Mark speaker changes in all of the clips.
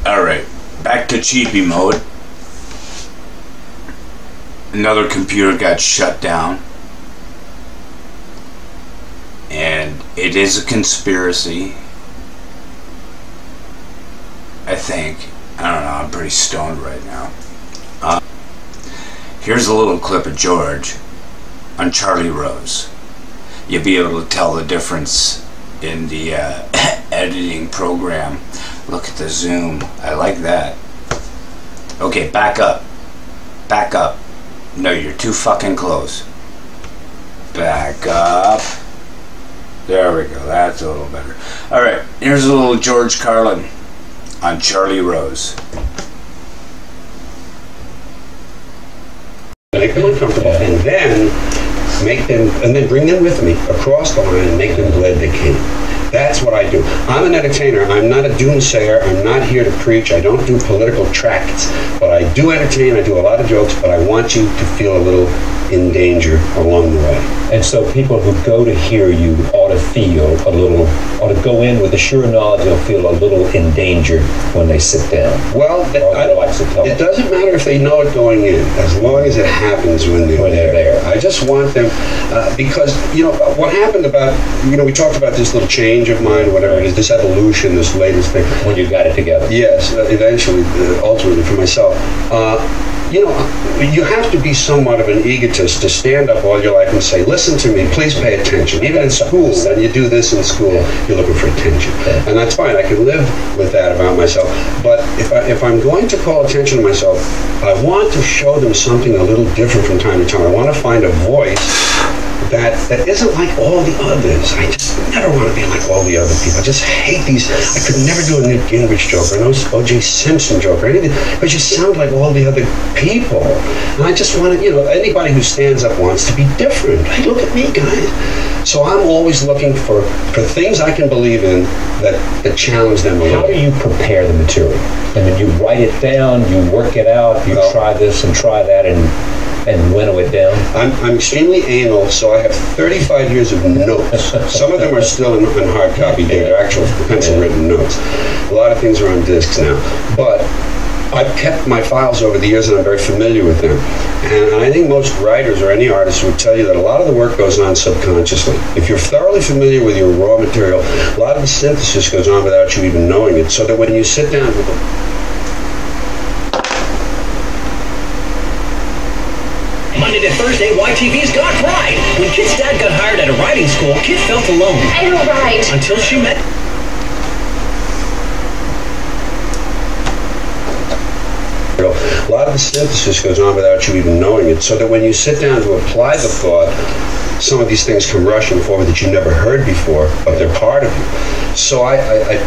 Speaker 1: Alright, back to cheapy mode. Another computer got shut down. And it is a conspiracy. I think. I don't know, I'm pretty stoned right now. Here's a little clip of George on Charlie Rose. You'll be able to tell the difference in the editing program. Look at the zoom. I like that. Okay, back up. Back up. No, you're too fucking close. Back up. There we go. That's a little better. Alright, here's a little George Carlin on Charlie Rose.
Speaker 2: Make them uncomfortable, and then bring them with me across the line and make them glad they came. That's what I do. I'm an entertainer. I'm not a doomsayer. I'm not here to preach. I don't do political tracts. But I do entertain. I do a lot of jokes. But I want you to feel a little in danger along the way.
Speaker 3: And so people who go to hear you ought to go in with the sure knowledge they'll feel a little endangered when they sit down.
Speaker 2: Well, it doesn't matter if they know it going in, as long as it happens when they're there. I just want them, because, what happened about, we talked about this little change of mind, whatever it is, this evolution, this latest thing.
Speaker 3: When you got it together.
Speaker 2: Yes, eventually, ultimately for myself. You have to be somewhat of an egotist to stand up all your life and say, listen to me, please pay attention. Even in school, when you do this in school, you're looking for attention. And that's fine, I can live with that about myself. But if I'm going to call attention to myself, I want to show them something a little different from time to time. I want to find a voice that isn't like all the others. I just never want to be like all the other people. I just hate these. I could never do a Newt Gingrich joke or an O.J. Simpson joke or anything, but you sound like all the other people. And I just want to, anybody who stands up wants to be different. Hey, look at me, guys. So I'm always looking for things I can believe in that challenge them a little.
Speaker 3: How do you prepare the material? I mean, you write it down, you work it out, you try this and try that and winnow it down?
Speaker 2: I'm extremely anal, so I have 35 years of notes. Some of them are still in hard copy. They're actual pencil-written notes. A lot of things are on discs now. But I've kept my files over the years, and I'm very familiar with them. And I think most writers or any artist would tell you that a lot of the work goes on subconsciously. If you're thoroughly familiar with your raw material, a lot of the synthesis goes on without you even knowing it, so that when you sit down with it,
Speaker 4: Monday to Thursday, YTV's Got Right. When Kit's dad got hired at a writing school, Kit felt alone.
Speaker 5: I don't write.
Speaker 4: Until she met...
Speaker 2: A lot of the synthesis goes on without you even knowing it, so that when you sit down to apply the thought, some of these things come rushing forward that you never heard before, but they're part of you. So I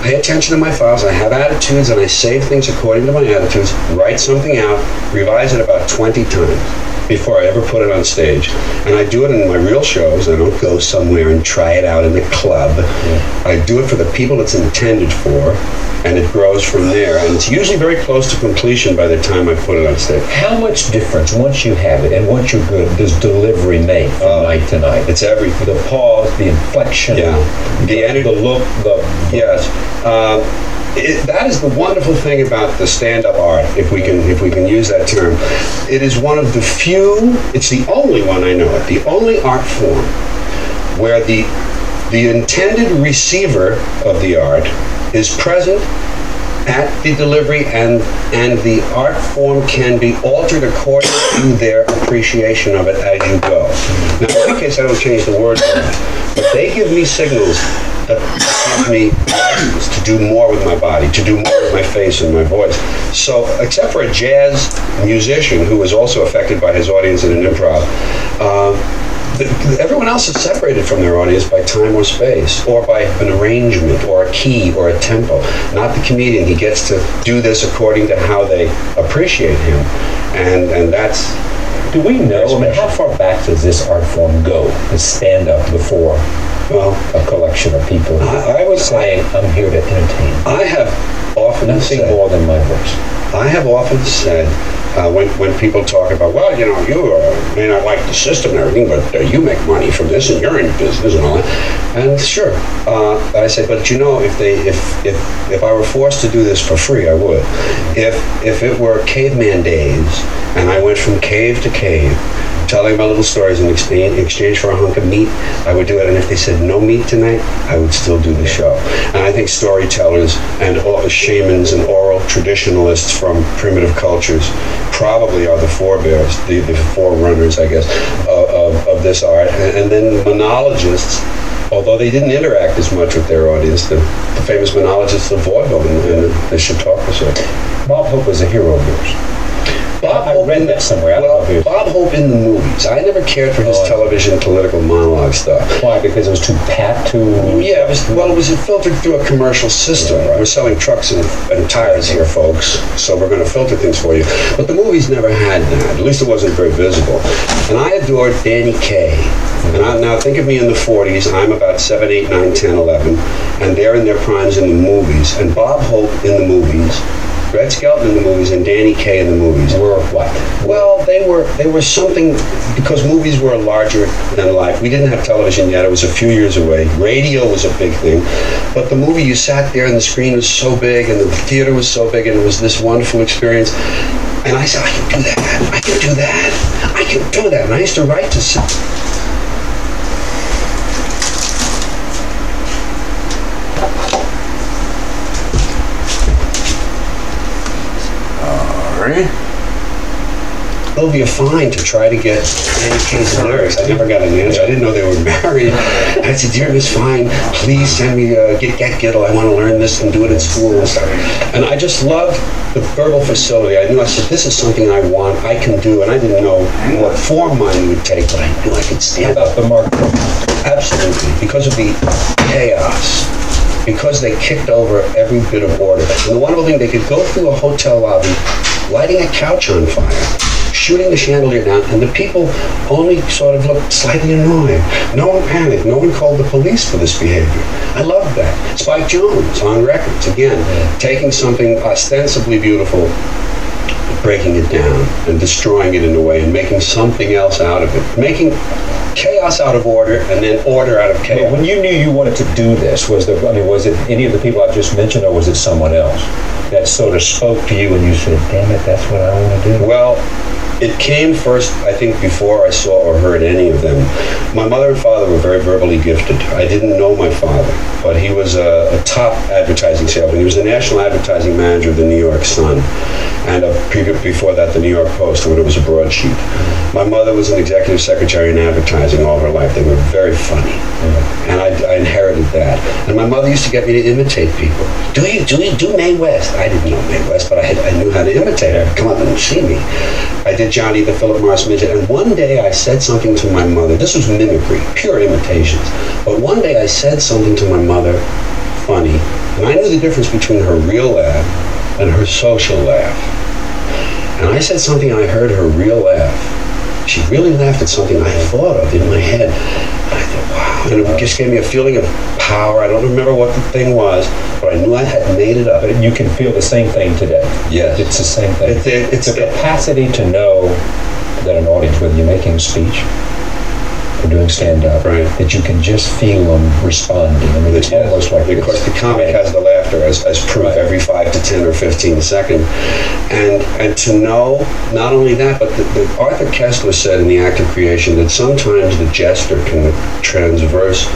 Speaker 2: pay attention to my files, I have attitudes, and I save things according to my attitudes, write something out, revise it about 20 times before I ever put it on stage. And I do it in my real shows. I don't go somewhere and try it out in the club. Yeah. I do it for the people it's intended for, and it grows from there. And it's usually very close to completion by the time I put it on stage.
Speaker 3: How much difference, once you have it and once you're good, does delivery make from night to night?
Speaker 2: It's everything.
Speaker 3: The pause, the inflection,
Speaker 2: the energy,
Speaker 3: the look,
Speaker 2: yes. That is the wonderful thing about the stand-up art, if we can use that term. It is one of the few, it's the only one I know it, the only art form where the intended receiver of the art is present at the delivery, and the art form can be altered according to their appreciation of it as you go. Now, in my case, I don't change the words, but they give me signals that give me license to do more with my body, to do more with my face and my voice. So, except for a jazz musician who was also affected by his audience in an improv, everyone else is separated from their audience by time or space, or by an arrangement, or a key, or a tempo. Not the comedian. He gets to do this according to how they appreciate him, and that's...
Speaker 3: Do we know, I mean, how far back does this art form go, the stand-up before a collection of people
Speaker 2: I was
Speaker 3: saying, I'm here to entertain?
Speaker 2: I have often
Speaker 3: Nothing
Speaker 2: said,
Speaker 3: more than my voice.
Speaker 2: I have often said, when people talk about, well, you may not like the system and everything, but you make money from this and you're in business and all that. And sure, I said, but you know, if I were forced to do this for free, I would. If it were caveman days, and I went from cave to cave, telling my little stories in exchange for a hunk of meat, I would do it. And if they said no meat tonight, I would still do the show. And I think storytellers and shamans and oral traditionalists from primitive cultures probably are the forebears, the forerunners, I guess, of this art. And then monologists, although they didn't interact as much with their audience, the famous monologists of vaudeville and the Chautauqua.
Speaker 3: Bob Hope was a hero of yours. I read that somewhere.
Speaker 2: Bob Hope in the movies. I never cared for his television political monologue stuff.
Speaker 3: Why? Because it was too pat, too...
Speaker 2: Yeah, it was filtered through a commercial system. Right. We're selling trucks and tires here, folks, so we're going to filter things for you. But the movies never had that. At least it wasn't very visible. And I adored Danny Kaye. And now think of me in the 40s. I'm about 7, 8, 9, 10, 11. And they're in their primes in the movies. And Bob Hope in the movies, Red Skelton in the movies, and Danny Kaye in the movies
Speaker 3: were what?
Speaker 2: Well, they were something, because movies were larger than life. We didn't have television yet. It was a few years away. Radio was a big thing. But the movie, you sat there and the screen was so big and the theater was so big and it was this wonderful experience. And I said, I can do that. I can do that. I can do that. And I used to write to it'll be a fine to try to get Danny Kaye's lyrics. I never got an answer. I didn't know they were married. I said, dear Miss Fine, please send me Get Giddle. I want to learn this and do it at school and stuff. And I just loved the verbal facility. I said, this is something I want, I can do, and I didn't know what form mine would take, but I knew I could stand
Speaker 3: up. The market.
Speaker 2: Absolutely. Because of the chaos. Because they kicked over every bit of order. And the wonderful thing, they could go through a hotel lobby, lighting a couch on fire, shooting the chandelier down, and the people only sort of looked slightly annoyed. No one panicked. No one called the police for this behavior. I loved that. Spike Jones on records, again, taking something ostensibly beautiful, breaking it down and destroying it in a way and making something else out of it. Making chaos out of order and then order out of chaos.
Speaker 3: But when you knew you wanted to do this, was it any of the people I've just mentioned, or was it someone else that sort of spoke to you and you said, damn it, that's what I want to do?
Speaker 2: Well, it came first, I think, before I saw or heard any of them. My mother and father were very verbally gifted. I didn't know my father, but he was a top advertising salesman. He was the national advertising manager of the New York Sun, and before that, the New York Post, when it was a broadsheet. My mother was an executive secretary in advertising all her life. They were very funny, and I inherited that. And my mother used to get me to imitate people. Do Mae West. I didn't know Mae West, but I knew how to imitate her. Come up and see me. I did Johnny the Philip Morris Midget, and one day I said something to my mother. This was mimicry, pure imitations. But one day I said something to my mother, funny, and I knew the difference between her real laugh and her social laugh. And I said something, and I heard her real laugh. She really laughed at something I thought of in my head. And I thought, wow. And it just gave me a feeling of power. I don't remember what the thing was, but I knew I had made it up.
Speaker 3: But you can feel the same thing today.
Speaker 2: Yes.
Speaker 3: It's the same thing. It's the capacity to know that an audience, whether you're making a speech or doing stand-up,
Speaker 2: right,
Speaker 3: that you can just feel them responding. I mean, it's almost like...
Speaker 2: Of course, the comic has the laughter as proof every 5 to 10 or 15 seconds. And to know, not only that, but the Arthur Kessler said in The Act of Creation that sometimes the jester can traverse,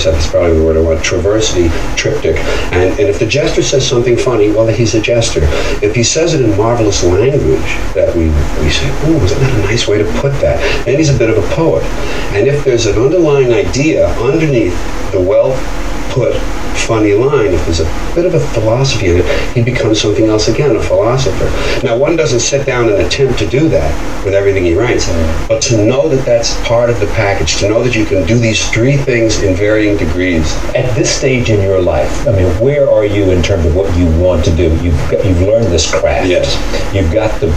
Speaker 2: that's probably the word I want, traverse the triptych. And if the jester says something funny, well, he's a jester. If he says it in marvelous language, that we say, oh, isn't that a nice way to put that? And he's a bit of a poet. And if there's an underlying idea underneath the well-put, funny line, if there's a bit of a philosophy in it, he becomes something else again, a philosopher. Now, one doesn't sit down and attempt to do that with everything he writes, but to know that that's part of the package, to know that you can do these three things in varying degrees.
Speaker 3: At this stage in your life, I mean, where are you in terms of what you want to do? You've learned this craft.
Speaker 2: Yes.
Speaker 3: You've got the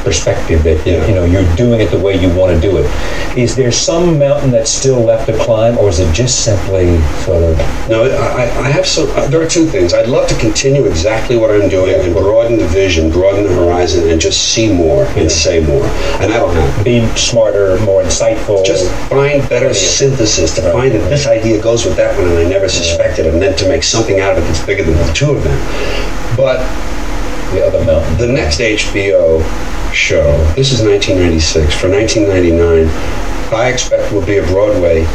Speaker 3: perspective that you're doing it the way you want to do it. Is there some mountain that's still left to climb, or is it just simply sort of?
Speaker 2: No, I have some. There are two things. I'd love to continue exactly what I'm doing and broaden the vision, broaden the horizon, and just see more and say more. And that'll happen.
Speaker 3: Be smarter, more insightful.
Speaker 2: Just find better synthesis to find that this idea goes with that one, and I never suspected, and then to make something out of it that's bigger than the two of them. But
Speaker 3: the other mountain.
Speaker 2: The next HBO show, this is 1996. For 1999, I expect will be a Broadway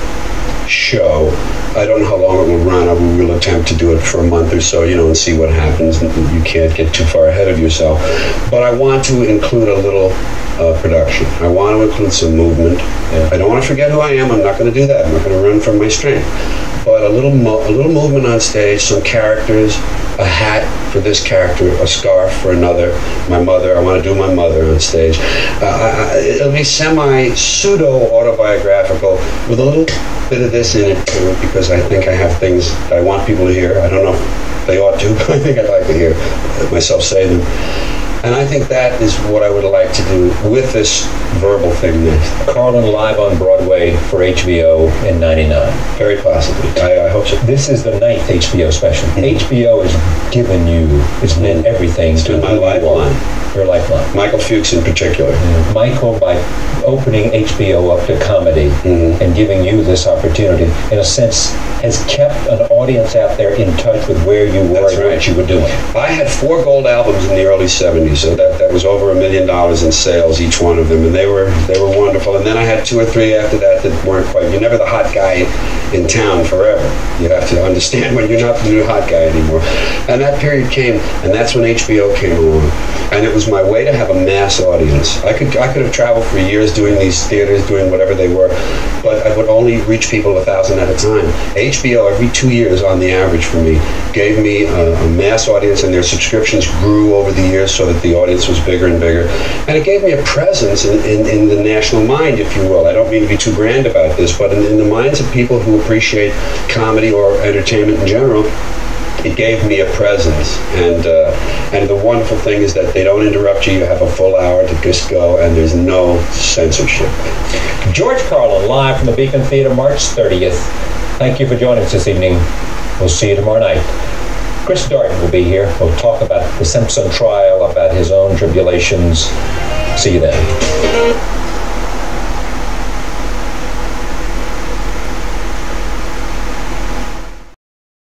Speaker 2: show. I don't know how long it will run. We will attempt to do it for a month or so, and see what happens. You can't get too far ahead of yourself. But I want to include a little production. I want to include some movement. Yeah. I don't want to forget who I am. I'm not going to do that. I'm not going to run from my strength. But a little movement on stage, some characters, a hat for this character, a scarf for another, my mother. I want to do my mother on stage. It'll be semi-pseudo-autobiographical with a little bit of this in it too, because I think I have things that I want people to hear. I don't know if they ought to, but I think I'd like to hear myself say them. And I think that is what I would like to do with this verbal thing next.
Speaker 3: Carlin live on Broadway for HBO in '99.
Speaker 2: Very possibly. I hope so.
Speaker 3: This is the 9th HBO special. HBO has given you, it's meant everything
Speaker 2: to my lifeline.
Speaker 3: Your lifeline.
Speaker 2: Michael Fuchs in particular.
Speaker 3: Michael, by opening HBO up to comedy and giving you this opportunity, in a sense, has kept an audience out there in touch with where you were and what you were doing.
Speaker 2: I had 4 gold albums in the early 70s, so that was over $1 million in sales, each one of them, and they were wonderful. And then I had 2 or 3 after that weren't quite. You're never the hot guy in town forever. You have to understand when you're not the new hot guy anymore. And that period came, and that's when HBO came along. And it was my way to have a mass audience. I could have traveled for years doing these theaters, doing whatever they were, but I would only reach people 1,000 at a time. HBO, every 2 years on the average for me, gave me a mass audience, and their subscriptions grew over the years so that the audience was bigger and bigger. And it gave me a presence in the national mind, if you will. I don't mean to be too grand about this, but in the minds of people who appreciate comedy or entertainment in general, it gave me a presence. And the wonderful thing is that they don't interrupt you. You have a full hour to just go, and there's no censorship.
Speaker 3: George Carlin, live from the Beacon Theater, March 30th. Thank you for joining us this evening. We'll see you tomorrow night. Chris Darden will be here. We'll talk about the Simpson trial, about his own tribulations. See you then.